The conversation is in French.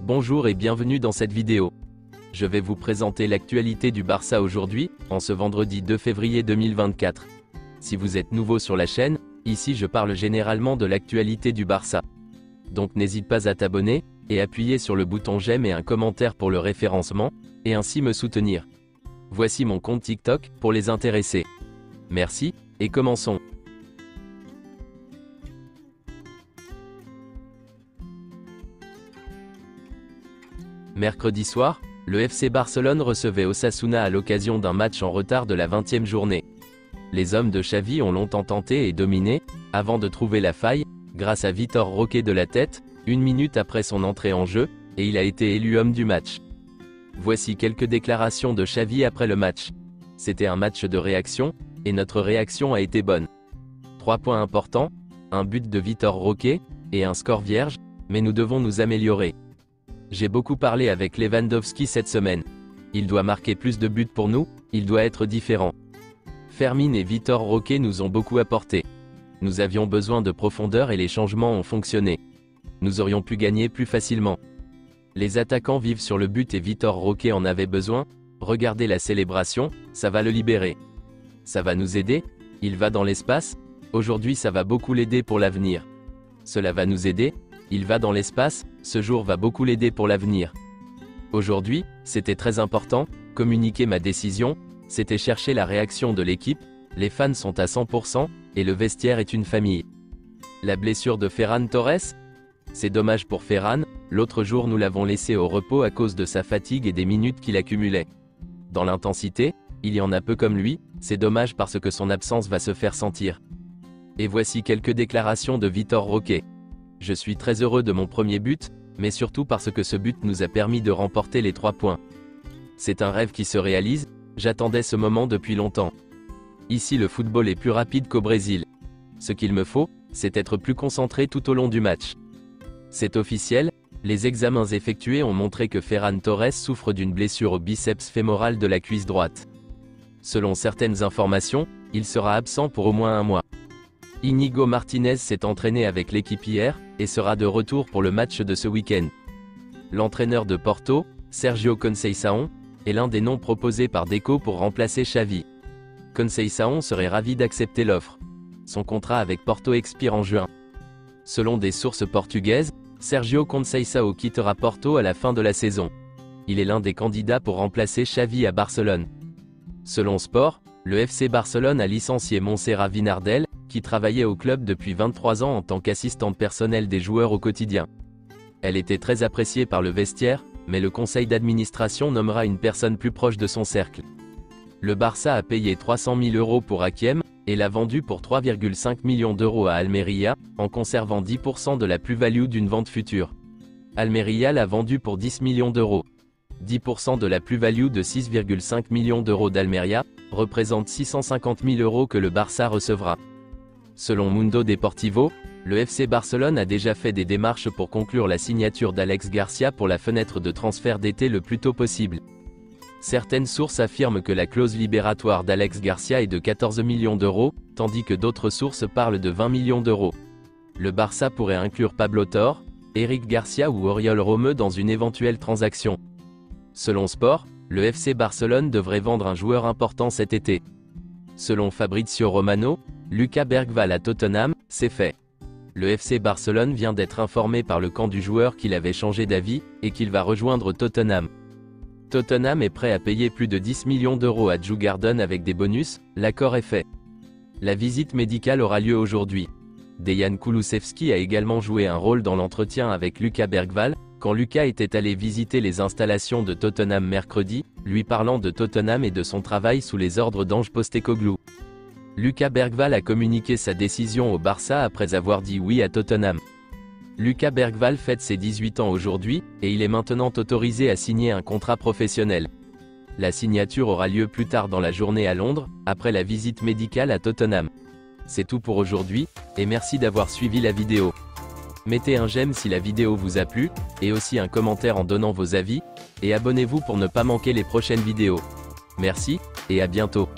Bonjour et bienvenue dans cette vidéo. Je vais vous présenter l'actualité du Barça aujourd'hui, en ce vendredi 2 février 2024. Si vous êtes nouveau sur la chaîne, ici je parle généralement de l'actualité du Barça. Donc n'hésite pas à t'abonner, et appuyer sur le bouton j'aime et un commentaire pour le référencement, et ainsi me soutenir. Voici mon compte TikTok, pour les intéressés. Merci, et commençons. Mercredi soir, le FC Barcelone recevait Osasuna à l'occasion d'un match en retard de la 20e journée. Les hommes de Xavi ont longtemps tenté et dominé, avant de trouver la faille, grâce à Vitor Roque de la tête, 1 minute après son entrée en jeu, et il a été élu homme du match. Voici quelques déclarations de Xavi après le match. C'était un match de réaction, et notre réaction a été bonne. 3 points importants, un but de Vitor Roque, et un score vierge, mais nous devons nous améliorer. J'ai beaucoup parlé avec Lewandowski cette semaine. Il doit marquer plus de buts pour nous, il doit être différent. Fermin et Vitor Roque nous ont beaucoup apporté. Nous avions besoin de profondeur et les changements ont fonctionné. Nous aurions pu gagner plus facilement. Les attaquants vivent sur le but et Vitor Roque en avait besoin. Regardez la célébration, ça va le libérer. Ça va nous aider, il va dans l'espace, aujourd'hui ça va beaucoup l'aider pour l'avenir. Cela va nous aider, il va dans l'espace, ce jour va beaucoup l'aider pour l'avenir. Aujourd'hui, c'était très important, communiquer ma décision, c'était chercher la réaction de l'équipe, les fans sont à 100%, et le vestiaire est une famille. La blessure de Ferran Torres? C'est dommage pour Ferran, l'autre jour nous l'avons laissé au repos à cause de sa fatigue et des minutes qu'il accumulait. Dans l'intensité, il y en a peu comme lui, c'est dommage parce que son absence va se faire sentir. Et voici quelques déclarations de Vitor Roque. Je suis très heureux de mon premier but, mais surtout parce que ce but nous a permis de remporter les 3 points. C'est un rêve qui se réalise, j'attendais ce moment depuis longtemps. Ici le football est plus rapide qu'au Brésil. Ce qu'il me faut, c'est être plus concentré tout au long du match. C'est officiel, les examens effectués ont montré que Ferran Torres souffre d'une blessure au biceps fémoral de la cuisse droite. Selon certaines informations, il sera absent pour au moins 1 mois. Íñigo Martínez s'est entraîné avec l'équipe hier, et sera de retour pour le match de ce week-end. L'entraîneur de Porto, Sergio Conceição, est l'un des noms proposés par Deco pour remplacer Xavi. Conceição serait ravi d'accepter l'offre. Son contrat avec Porto expire en juin. Selon des sources portugaises, Sergio Conceição quittera Porto à la fin de la saison. Il est l'un des candidats pour remplacer Xavi à Barcelone. Selon Sport, le FC Barcelone a licencié Montserrat Vinardel, qui travaillait au club depuis 23 ans en tant qu'assistante personnelle des joueurs au quotidien. Elle était très appréciée par le vestiaire, mais le conseil d'administration nommera une personne plus proche de son cercle. Le Barça a payé 300 000 € pour Hakiem, et l'a vendu pour 3,5 millions d'euros à Almeria, en conservant 10% de la plus-value d'une vente future. Almeria l'a vendu pour 10 millions d'euros. 10% de la plus-value de 6,5 millions d'euros d'Almeria, représente 650 000 € que le Barça recevra. Selon Mundo Deportivo, le FC Barcelone a déjà fait des démarches pour conclure la signature d'Alex Garcia pour la fenêtre de transfert d'été le plus tôt possible. Certaines sources affirment que la clause libératoire d'Alex Garcia est de 14 millions d'euros, tandis que d'autres sources parlent de 20 millions d'euros. Le Barça pourrait inclure Pablo Torre, Eric Garcia ou Oriol Romeu dans une éventuelle transaction. Selon Sport, le FC Barcelone devrait vendre un joueur important cet été. Selon Fabrizio Romano, Lucas Bergvall à Tottenham, c'est fait. Le FC Barcelone vient d'être informé par le camp du joueur qu'il avait changé d'avis, et qu'il va rejoindre Tottenham. Tottenham est prêt à payer plus de 10 millions d'euros à Djurgården avec des bonus, l'accord est fait. La visite médicale aura lieu aujourd'hui. Dejan Kulusevski a également joué un rôle dans l'entretien avec Lucas Bergvall, quand Lucas était allé visiter les installations de Tottenham mercredi, lui parlant de Tottenham et de son travail sous les ordres d'Ange Postecoglou. Lucas Bergvall a communiqué sa décision au Barça après avoir dit oui à Tottenham. Lucas Bergvall fête ses 18 ans aujourd'hui, et il est maintenant autorisé à signer un contrat professionnel. La signature aura lieu plus tard dans la journée à Londres, après la visite médicale à Tottenham. C'est tout pour aujourd'hui, et merci d'avoir suivi la vidéo. Mettez un j'aime si la vidéo vous a plu, et aussi un commentaire en donnant vos avis, et abonnez-vous pour ne pas manquer les prochaines vidéos. Merci, et à bientôt.